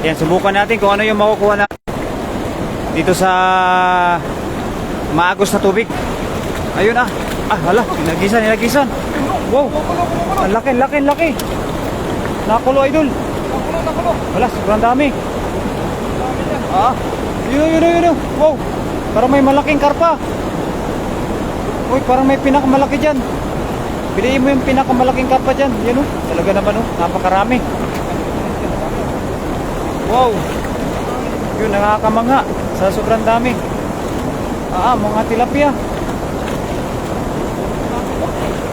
Yan, subukan natin kung ano yung makukuha na dito sa maagos na tubig. Ayun ah. Ah, hala, nilagisan. Wow. Ang laki. Nakulo, idol. Wala, sobrang dami. Ah, yun. Wow. Parang may malaking karpa. Uy, parang may pinakamalaki dyan. Piliin mo yung pinakamalaking karpa dyan. Yan o, talaga naman o, napakarami. Wow. Yun, nakakamangha sa sobrang dami. Ah, mga tilapia.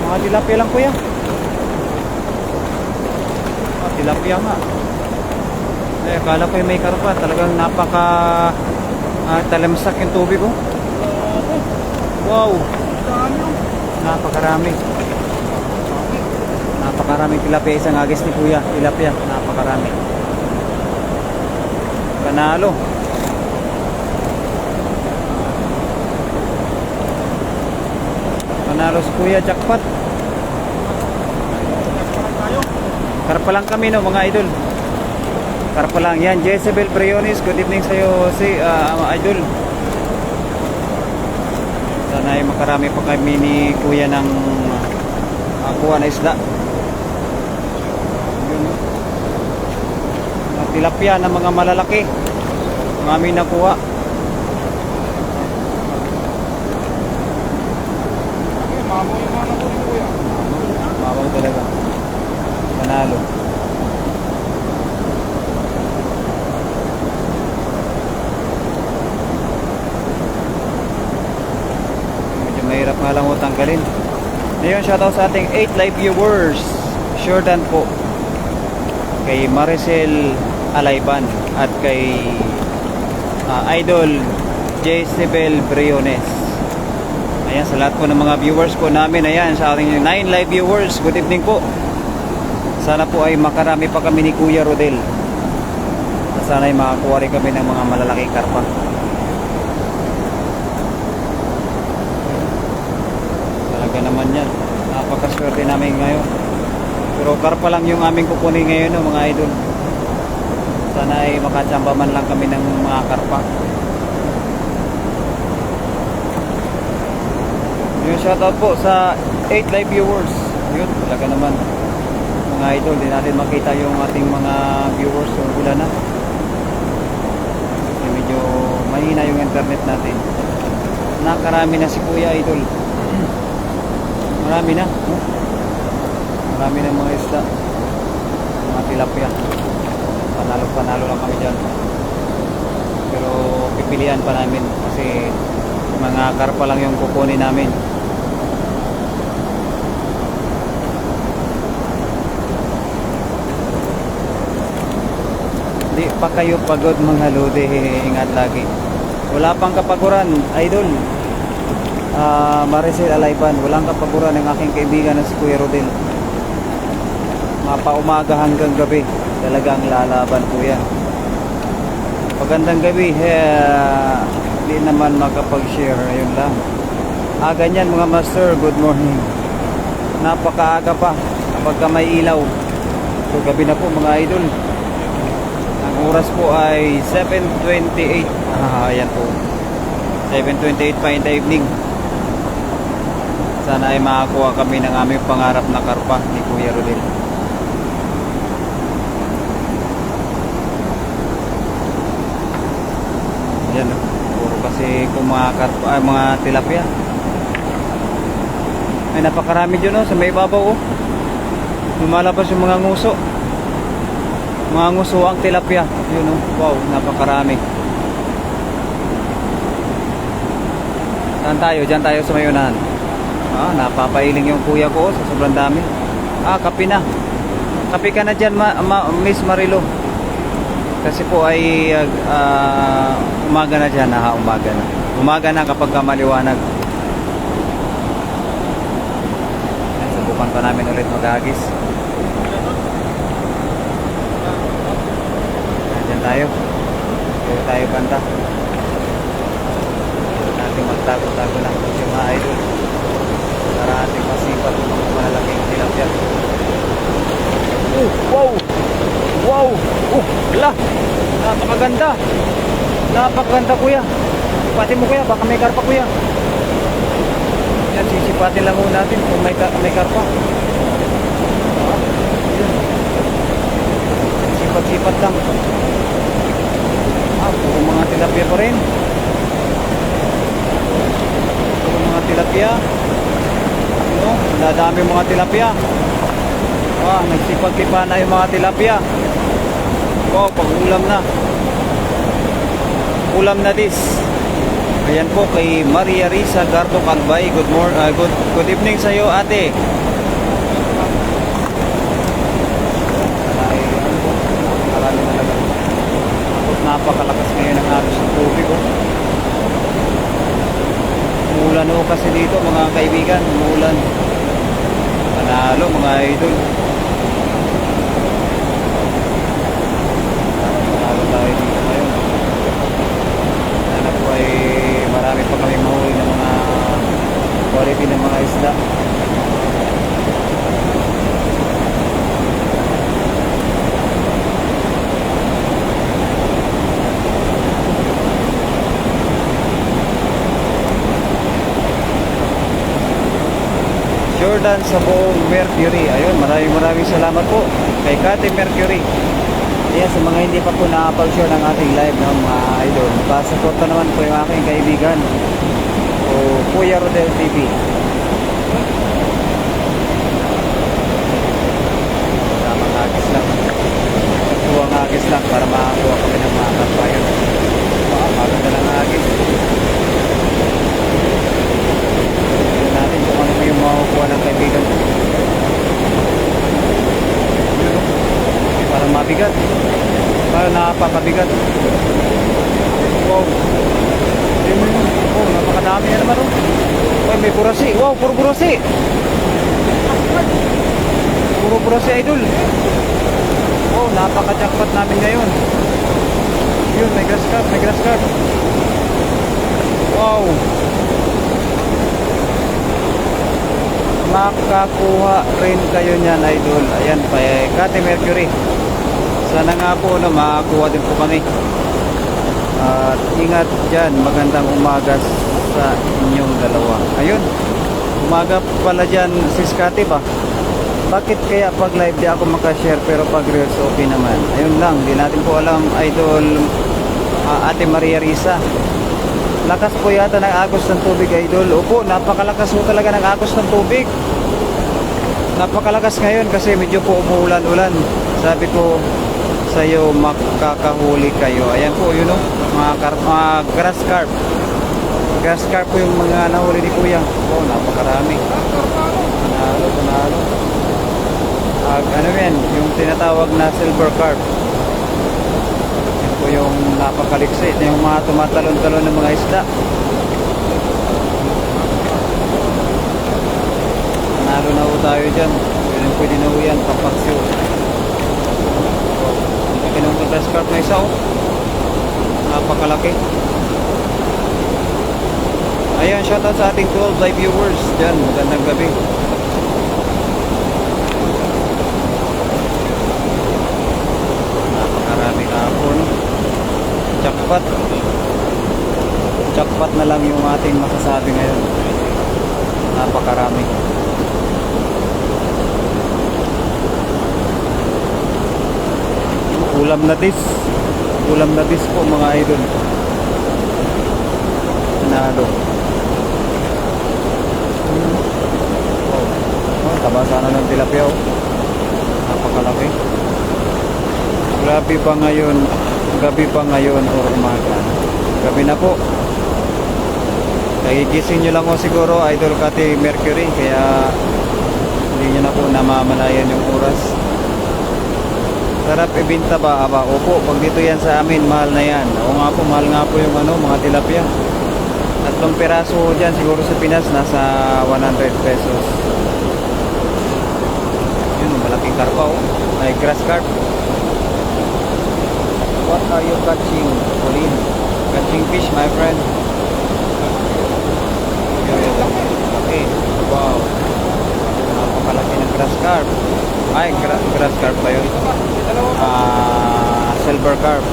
Mga tilapia lang kuya. Ah, tilapia nga. Eh, akala ko yung may karpa. Talagang napaka talamsak yung tubig oh. Wow. Napakarami. Napakaraming tilapia. Isang agis ni kuya. Tilapia. Napakarami. Panalo. Panalo si kuya. Jackpot. Karpa lang kami no mga idol. Karpa lang. Yan. Jezebel Briones. Good evening sa'yo si idol. Sana ay makarami pa kami ni kuya ng kuha na isda. Tilapia na mga malalaki ang aming nakuha. Mabaw talaga. Panalo. Medyo mahirap nga lang tanggalin. Ngayon shoutout sa ating 8 live viewers. Jordan po, kay Maricel Alayban at kay Idol Jezebel Briones. Ayan, sa lahat po ng mga viewers po namin, ayan, sa ating 9 live viewers, good evening po. Sana po ay makarami pa kami ni Kuya Rodel. Sana ay makakuha rin kami ng mga malalaking karpa. Talaga naman yan, napakaswerte namin ngayon. Pero karpa lang yung aming kukunin ngayon no, mga idol. Sana ay makatsamba man lang kami ng mga karpa. Yung shoutout po sa 8 live viewers. Yun, talaga naman mga idol, di natin makita yung ating mga viewers. So, wala na. Kasi medyo mahina yung internet natin. Nakarami na si Kuya Idol. Marami na. Marami na mga isda. Mga tilapia. Panalo lang kami dyan. Pero pipilian pa namin kasi mga karpa lang yung kukunin namin. Di pa kayo pagod mga lode, ingat lagi. Wala pang kapaguran, idol. Maricel Alayban, walang kapaguran ng aking kaibigan na si Kuya Rodel. Mapaumaga hanggang gabi, talagang lalaban po yan. Pagandang gabi, hindi naman makapag-share, ayun lang. Ganyan mga master, good morning. Napakaaga pa kapag may ilaw. So gabi na po mga idol. Ang oras po ay 7:28. Ayan po, 7:28 pa in the evening. Sana ay makakuha kami ng aming pangarap na karpa ni Kuya Rodel. Yan, puro kasi kung mga karpa, mga tilapia. Ay napakarami dyan sa may babaw oh. Lumalabas yung mga nguso. Mga nguso ang tilapia. Yun oh, wow, napakarami. Saan tayo? Dyan tayo sa may unahan. Napapailing yung kuya ko sa sobrang dami. Kape na. Kape ka na dyan Miss Marilo. Kasi po ay umaga na dyan. Umaga na. Umaga na kapag maliwanag. Subukan pa namin ulit maghagis. Dyan tayo. Dito tayo banda. Natin magtago-tago lang yung mga idol. Para ating masipat ng mga malalaking tilapia. Wow! Wow! Wala! Napakaganda! Napakaganda kuya! Sipatin mo kuya, baka may karpa kuya. Yan, sisipatin lang muna natin kung may karpa. Sipat-sipat lang. Puro mga tilapia pa rin. Puro mga tilapia. Ano? Nadami mga tilapia. Nagsipag-tipa na yung mga tilapia. Wow, pag-ulam na. Ulam na this. Ayan po kay Maria Risa Gardo Calbay. Good evening sa iyo, ate. Marami talaga. Napakalakas ngayon ang agos ng tubig. Umulan o kasi dito mga kaibigan. Umulan. Panalo mga idol. Panalo tayo dito ngayon. Sana po ay marami pa kami mahuli ng mga quality ng mga isda. Jordan sa buong Mercury. Ayun, maraming salamat po kay Kate Mercury. Kaya sa mga hindi pa po nakapag-share ng ating live ng mga idol, pasuporta naman po yung aking kaibigan o Kuya Rodel TV. Tamang agis lang. Tuwang agis lang para makakuha kami ng mga kapayan. Maganda ng agis. Natin kung ano yung makukuha ng kaibigan ko. Parang mabigat. Parang napakabigat. Wow. Oh, napakadami na naman. Oh, may burasi. Wow, puro burasi. Puro burasi, idol. Oh, napaka-jackpot namin ngayon. Yun, may grass carp. Wow. Makakuha rin kayo niyan, idol. Ayan, kay Kate Mercury. Sana nga po makakuha din po kami. At ingat dyan, magandang umaga sa inyong dalawa. Ayun, umaga pala dyan, sis Kate ba? Bakit kaya pag live di ako makashare pero pag reels okay naman? Ayun lang, di natin po alam, idol. Ate Maria Risa, lakas po yata ng agos ng tubig, idol. Opo, napakalakas po talaga ng agos ng tubig. Napakalakas ngayon kasi medyo po umuulan-ulan. Sabi ko sa iyo, makakahuli kayo. Ayan po, yun o, mga grass carp. Grass carp po yung mga nahuli ni Kuya. Oh, napakarami. Panalo. Ano yan, yung tinatawag na silver carp. Yung napakaliksi, yung mga tumatalon-talon ng mga isda. Panalo na po tayo dyan. Pwede na po yan, papaksyo. Hindi kinong grass carp na isa, napakalaki. Ayan, shoutout sa ating 12 live viewers dyan. Magandang gabi. Napakarami na po, no? Jackpot na lang yung ating masasabi ngayon. Napakarami. Ulam na dis po mga idol. Panalo. Taba sana ng tilapia. Napakalaki. Gabi pa ngayon or umaga. Gabi na po. Nagigising nyo lang siguro, idol Kate Mercury, kaya hindi nyo na po namamalayan yung oras. Sarap ibinta ba? Opo, pag dito yan sa amin, mahal na yan. O nga po, mahal nga po yung mga tilapia. Tatlong piraso dyan, siguro sa Pinas, nasa 100 pesos. Yun, malaking karpa ay grass carp. What are you catching, Pauline? Catching fish, my friend. Okay. Wow. Napakalaki ng Grass carp. Ay, grass carp ba yun? Silver carp.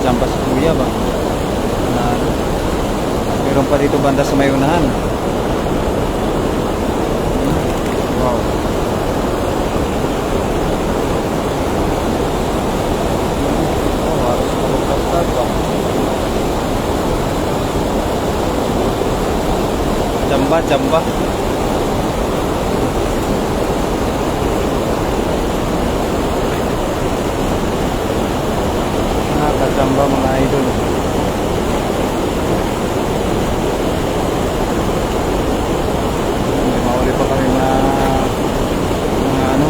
Jamba si kuya ba? Meron pa dito banda sa may unahan. Wow. Harus pagkakastad ba? Jamba. Nakakajamba mga idol. May mahuli pa kami na mga ano.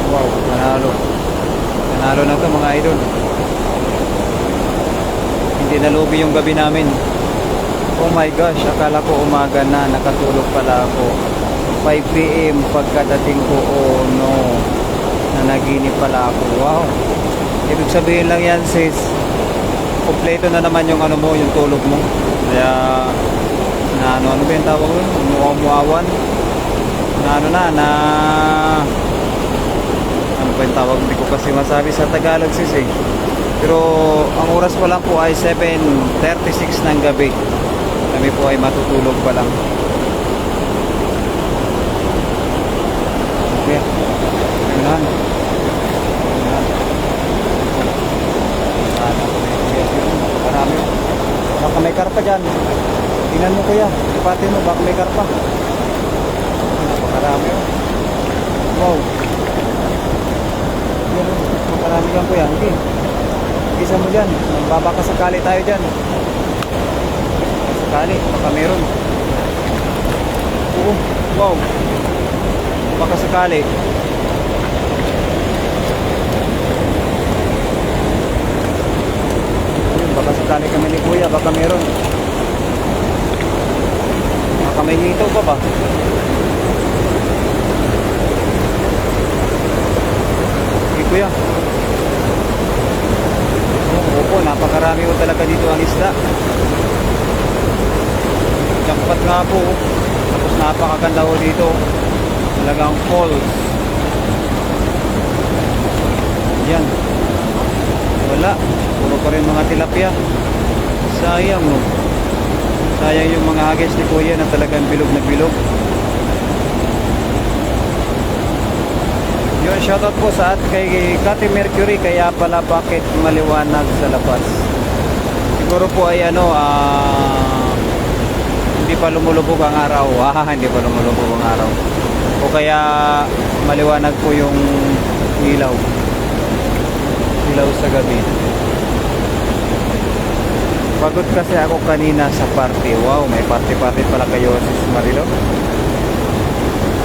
Wow, nanalo na to mga idol. Hindi nalubi yung gabi namin. Oh my gosh, akala ko umaga na, nakatulog pala ako. 5 PM pagkadating ko, oh no, nanaginip pala ako. Wow, ibig sabihin lang yan sis, kompleto na naman yung ano mo, yung tulog mo. Kaya ano ba yung tawag mo? Umuawan na ano ano ba yung tawag? Hindi ko kasi masabi sa Tagalog sis eh. Pero ang oras pa lang po ay 7:36 ng gabi. Kami po ay matutulog pa lang. Okay. Ayun. Marami. Baka may karpa dyan. Tingnan mo kuya. Ipatin mo. Baka may karpa. Napakarami. Wow. Napakarami dyan kuya. Hindi. Isa mo dyan. Magbabaka sakali tayo dyan. Sakali. Baka meron. Oo. Wow. Baka sakali. Baka sakali kami ni kuya. Baka meron. Baka may hito pa ba? Okay kuya. Opo, napakarami po talaga dito ang isda. Jackpot nga po. Tapos napakaganda po dito. Talagang falls. Yan. Wala. Puro pa rin mga tilapia. Sayang no. Sayang yung mga hagis ni kuya na talagang bilog na bilog. Yun, shoutout po sa kay Kati Mercury. Kaya pala bakit maliwanag sa labas. Siguro po ay ano, hindi pa lumulubog ang araw. Hindi pa lumulubog ang araw. O kaya maliwanag po yung ilaw. Ilaw sa gabi. Pagod kasi ako kanina sa party. Wow, may party-party pala kayo sis Marilo.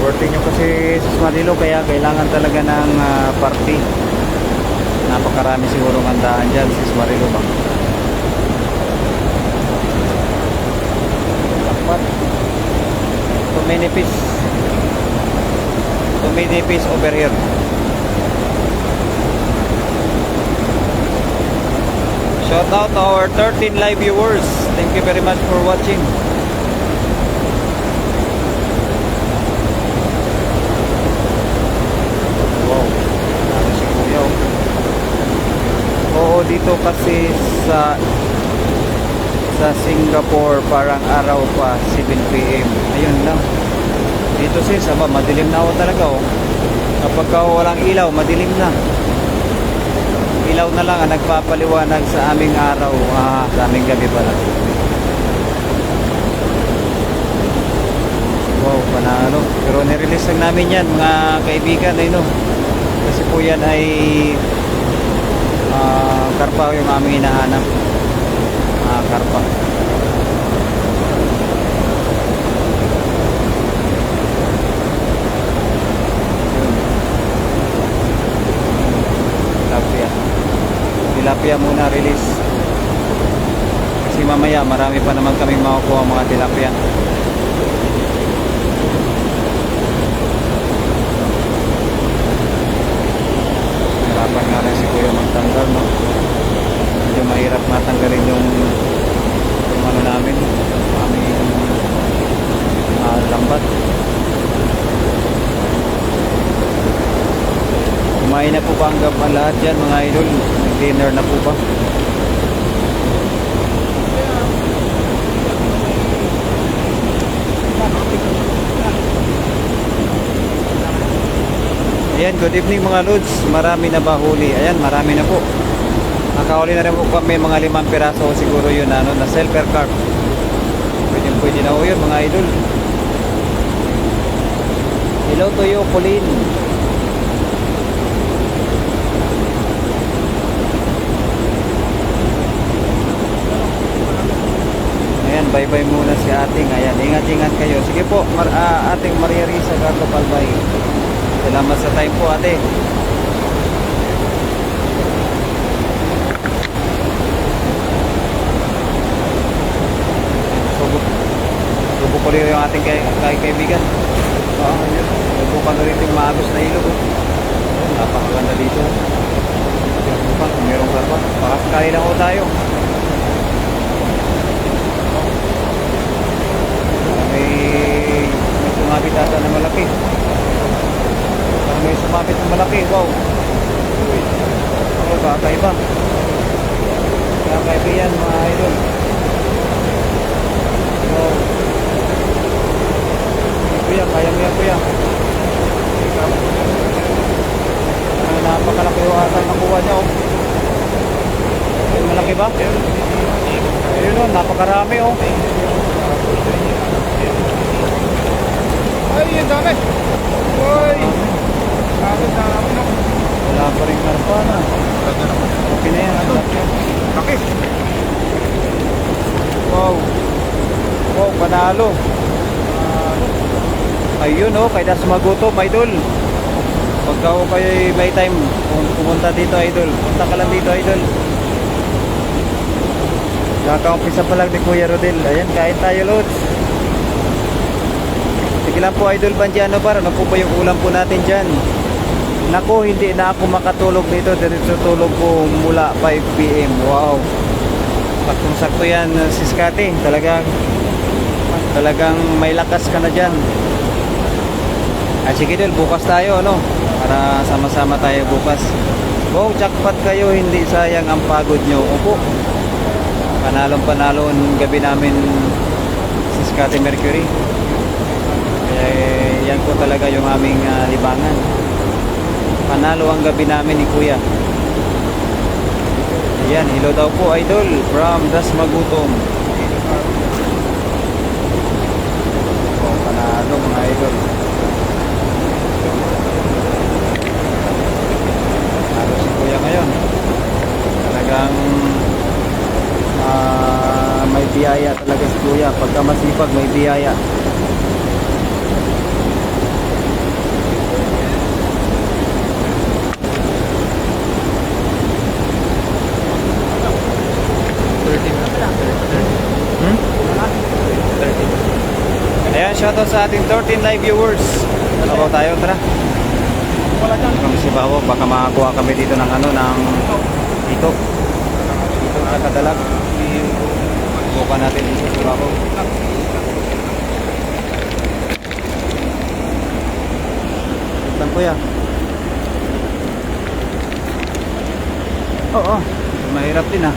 Birthday nyo kasi sis Marilo, kaya kailangan talaga ng party. Napakarami siguro handaan dyan sis Marilo ba? Dapat too many fish over here. Shout out to our 13 live viewers. Thank you very much for watching. Wow. Ano si kuya. Oo, dito kasi sa Singapore parang araw pa 7 PM. Ayun lang. Dito sis, madilim na ako talaga oh. Kapag walang ilaw, madilim na. Ilaw na lang ang nagpapaliwanag sa aming araw, sa aming gabi pala. Wow, panalo. Pero nirelease lang namin yan mga kaibigan ay no. Kasi po yan ay karpa yung aming hinahanap. Karpa. Tilapia muna release kasi mamaya marami pa naman kaming makukuha mga tilapia. Hirapan nga rin si kuya magtanggal no? Medyo mahirap matanggalin yung ano namin aming Kumain na po ba ang lahat dyan mga idol? Nag-dinner na po ba? Ayan, good evening mga lods. Marami na ba huli? Ayan, marami na po. Nakahuli na rin po kami mga 5 piraso siguro yun na silver carp. Pwede na po yun mga idol. Hello to you, Pauline. Ayan, bye-bye muna si ating. Ayan, ingat-ingat kayo. Sige po, ating Maria Risa Gato Palbay. Salamat sa time po, ate. Subo ko rin yung ating kaibigan. Subukan rin yung maagos na ilog. Napakaganda dito. Merong karpa. Pakasakali lang ho tayo. May sumabit ata na malaki. May sumabit na malaki. Wow. Ano ba? Kakaiba. Kakaiba yan mga idol. Wow. Kuya, kaya mo yan kuya. Napakalaki yung ata nakuha niya oh. Malaki ba? Ayun oh, napakarami oh. Ay, yung dami. Uy. Wala pa rin karpa na. Okay na yan. Laki. Wow. Wow, panalo. Ayun oh, kay Das Magutom, idol. Pagka ko kayo may time, pumunta dito, idol. Punta ka lang dito, idol. Kaka-umpisa pa lang ni Kuya Rodel. Ayan, kain tayo, lods. Sige lang po, idol Bandiano Bar. Ano po ba yung ulam po natin dyan? Naku, hindi na ako makatulog dito. Diretso tulog ko mula 5 PM. Wow. Saktong-sakto yan, sis Kati. Talagang may lakas ka na dyan. Ay sige dul, bukas tayo ano, para sama-sama tayo bukas. Wow, jackpot kayo, hindi sayang ang pagod nyo. Opo, panalong-panalo ang gabi namin sa Scotty Mercury. Yan po talaga yung aming libangan. Panalo ang gabi namin ni Kuya. Ayan, hello daw po idol from Das Magutom. Oh, panalo mga idol. Ngayon talagang may biyaya talaga si Kuya. Pagka masipag may biyaya. Ayan, shoutout sa ating 13 live viewers. Tabaw tayo, tara. Kami si Bawo, baka makakuha kami dito ng ano, ng ito sa kadalag. Buka natin dito si Bawo. Saan kuya? Oo, mahirap din ah.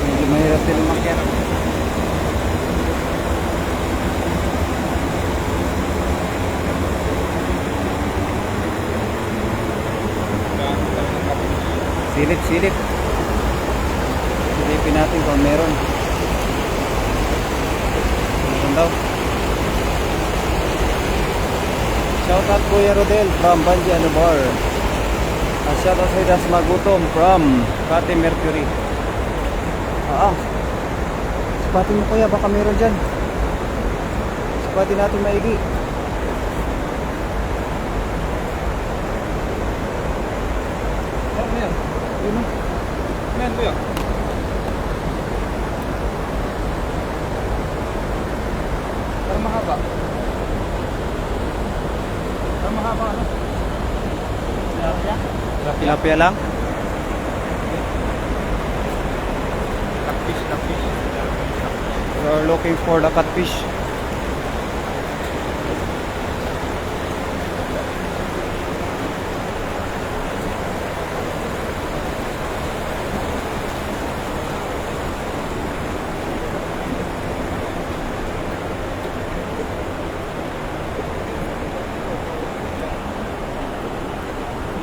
Medyo mahirap din umakyat. Silip. Silipin natin kung meron. Meron daw. Shout out Kuya Rodel from Bandiano Bar. Shout out sa Das Magutom from Scotty Mercury. Sipatin mo kuya, baka meron dyan. Sipatin natin maigi. Ayan kuya. Parang mahaba. Parang mahaba ano? Tilapia lang. Catfish. We are looking for the catfish.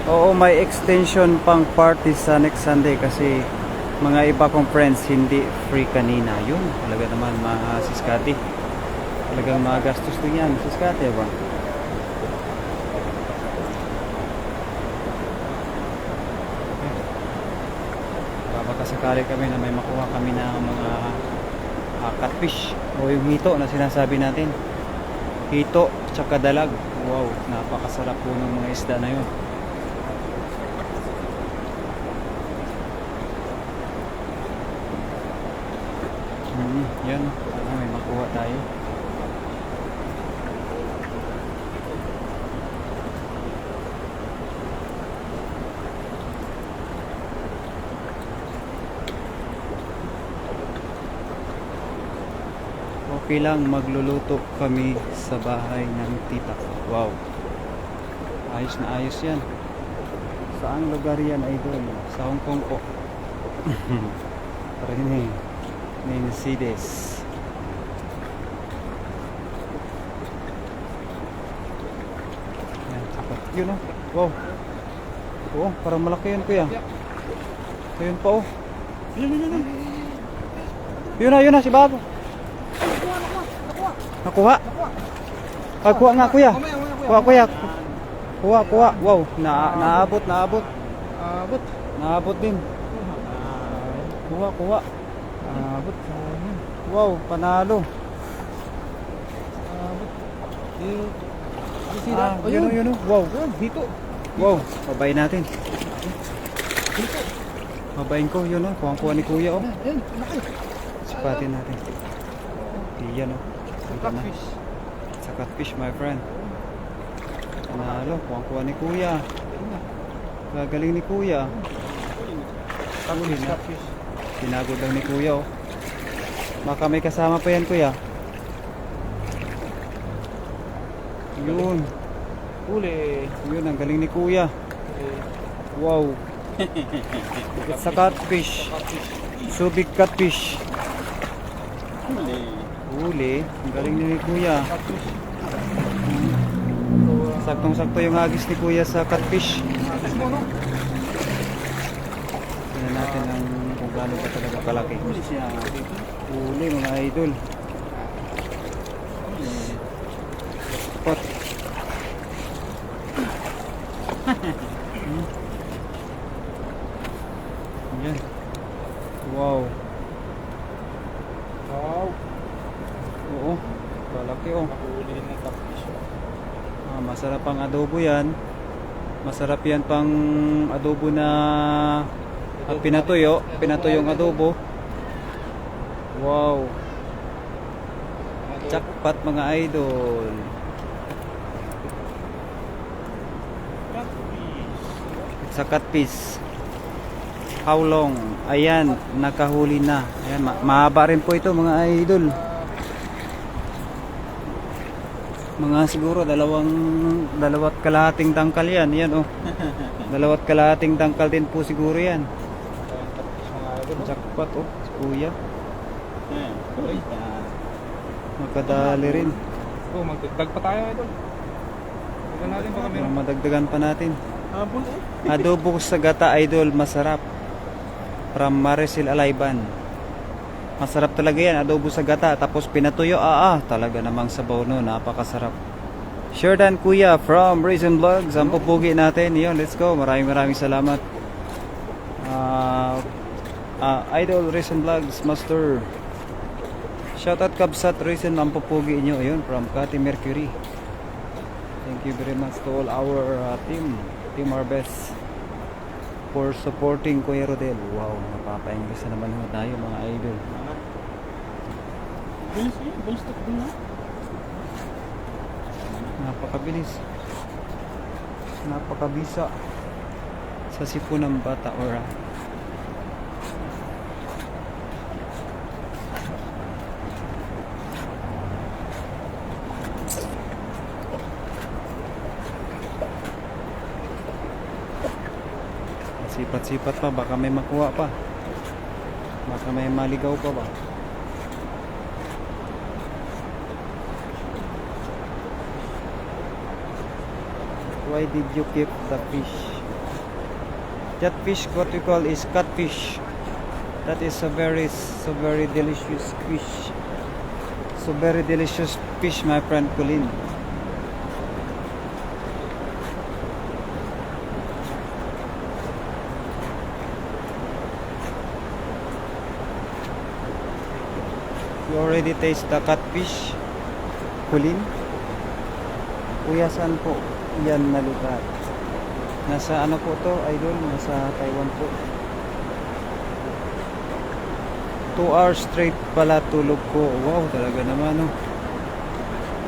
Oo, may extension pang party sa next Sunday kasi mga iba kong friends hindi free kanina. Yun, talaga naman mga siskati. Talagang magastos din yan, siskati ba? Baka sakali kami na may makuha kami na mga catfish o yung hito na sinasabi natin. Hito, tsaka dalag. Wow, napakasarap po ng mga isda na yun. Yan, sana may makuha tayo. Okay lang, magluluto kami sa bahay ng tita. Wow, ayos na ayos yan. Saang lugar yan, idol? Sa Hong Kong po. Rini Mercedes. Yan, sapat. Yun o. Wow. Oo, parang malaki yun kuya. Ayun pa oh. Yun na si Babo. Nakuha. Kuha nga kuya. Kuha kuya. Kuha. Wow, naabot. Naabot din. Kuha. Abot. Wow, panalo. Yun. Wow. Dito. Wow, babayin natin. Babayin ko, yun oh. Kuha ni kuya oh. Ayun, laki. Sipatin natin. Yan oh. Catfish. Sa catfish, my friend. Panalo, kuha ni kuya. Gagaling ni kuya. Catfish. Pinagod lang ni kuya oh. Baka may kasama pa yan kuya. Yun. Uli. Yun, ang galing ni kuya. Wow. It's a catfish. So big catfish. Uli. Ang galing ni kuya. Catfish. Saktong-sakto yung hagis ni kuya sa catfish. Catfish mo, no? Tingnan natin ang kung gaano ba talaga kalaki. Uli siya. Uli mga idol. Pot. Yan. Wow. Wow. Oo. Kalaki oh. Uli ng catfish. Masarap ang adobo yan. Masarap yan pang adobo na pinatuyo. Pinatuyong adobo. Wow. Jackpot mga idol. Sa catfish. How long? Ayan, nakahuli na. Ayan, mahaba rin po ito mga idol. Mga siguro dalawat kalahating tangkal yan. Yan oh. Dalawat kalahating tangkal din po siguro yan. Jackpot oh, si kuya. Magkadali rin. Oh, magdagdag pa tayo idol. Tignan natin baka meron. Madagdagan pa natin. Habol eh. Adobo sa gata idol, masarap. From Maricel Alayban. Masarap talaga yan, adobo sa gata. Tapos pinatuyo, talaga namang sabaw no, napakasarap. Sherdan Kuya from Raisin Vlogs. Ang pupugi natin. Yun, let's go. Maraming salamat. Idol Raisin Vlogs Master. Shoutout Kabsat Raisin, ang pupugi nyo. Yun, from Kati Mercury. Thank you very much to all our Team Arbes for supporting Kuya Rodel. Wow, mapapaingles na naman ho tayo mga idol. Napakabilis. Napakabisa sa sipon ng bata or sipat-sipat pa, baka may makuha pa, baka may maligaw pa ba. Why did you keep the fish That fish, what we call is catfish. That is a very delicious fish. So very delicious fish, my friend Colin. You already taste the catfish, Colin? Kuya, saan po yan na lugar? Nasa ano po to, idol? Nasa Taiwan po. 2 hours straight pala tulog ko. Wow, talaga naman, no?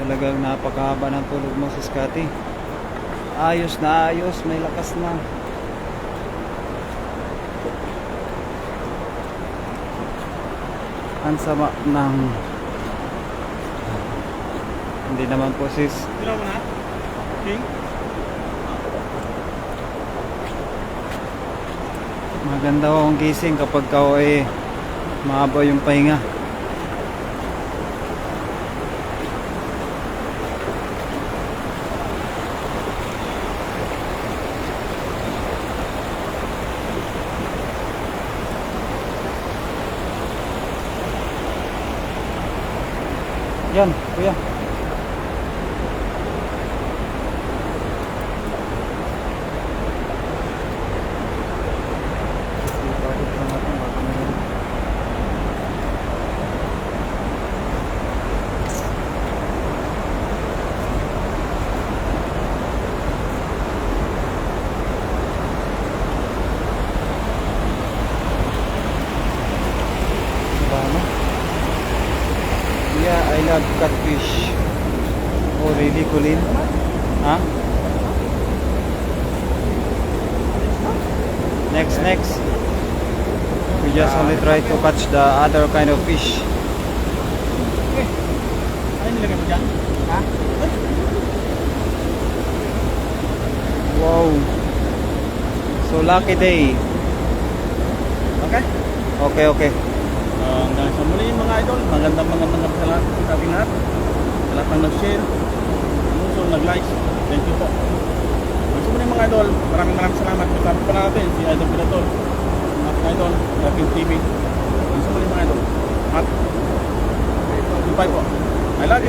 Talagang napakahaba ng tulog mo, sis Cathy. Ayos na ayos, may lakas na. Ang sama ng... Hindi naman po, sis. Dilaw mo na? King? Maganda akong gising kapag ka mahaba yung pahinga. Yan, kuya. Yeah, I love catfish. Oh, really, Colin? Huh? Next. We just only try to catch the other kind of fish. Ano nilagay mo dyan? Ha? Wow. So lucky day. Okay. Okay. Hanggang sa muli mga idol, magandang sa lahat sa ating lahat. Sa lahat ng nag-share, nag-like, thank you po. Sa muli mga idol, maraming salamat. Kasama po natin si Idol Pinator, at Idol, Rapid TV. Sa muli mga idol. At goodbye po. I love you.